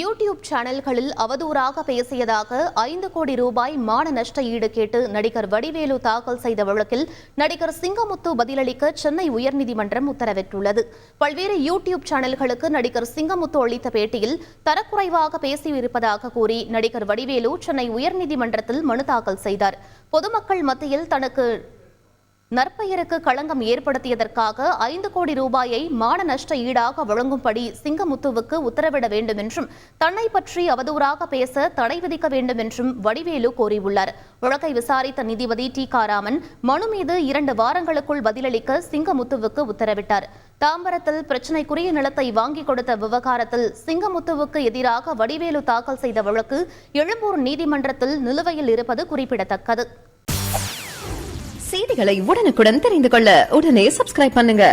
YouTube சேனல்களில் அவதூறாக பேசியதாக 5 கோடி ரூபாய் மான நஷ்ட ஈடு கேட்டு நடிகர் வடிவேலு தாக்கல் செய்த வழக்கில் நடிகர் சிங்கமுத்து பதிலளிக்க சென்னை உயர்நீதிமன்றம் உத்தரவிட்டுள்ளது. பல்வேறு யூடியூப் சேனல்களுக்கு நடிகர் சிங்கமுத்து அளித்த பேட்டியில் தரக்குறைவாக பேசியிருப்பதாக கூறி நடிகர் வடிவேலு சென்னை உயர்நீதிமன்றத்தில் மனு தாக்கல் செய்தார். பொதுமக்கள் மத்தியில் தனக்கு நற்பெயருக்கு களங்கம் ஏற்படுத்தியதற்காக 5 கோடி ரூபாயை மான நஷ்ட ஈடாக வழங்கும்படி சிங்கமுத்துவுக்கு உத்தரவிட வேண்டும் என்றும் தன்னை பற்றி அவதூறாக பேச தடை விதிக்க வேண்டும் என்றும் வடிவேலு கோரியுள்ளார். வழக்கை விசாரித்த நீதிபதி டி. காராமன் மனு மீது 2 வாரங்களுக்குள் பதிலளிக்க சிங்கமுத்துவுக்கு உத்தரவிட்டார். தாம்பரத்தில் பிரச்சினைக்குரிய நிலத்தை வாங்கிக் கொடுத்த விவகாரத்தில் சிங்கமுத்துவுக்கு எதிராக வடிவேலு தாக்கல் செய்த வழக்கு எழும்பூர் நீதிமன்றத்தில் நிலுவையில் இருப்பது குறிப்பிடத்தக்கது. செய்திகளை உடனுக்குடன் தெரிந்து கொள்ள உடனே சப்ஸ்கிரைப் பண்ணுங்க.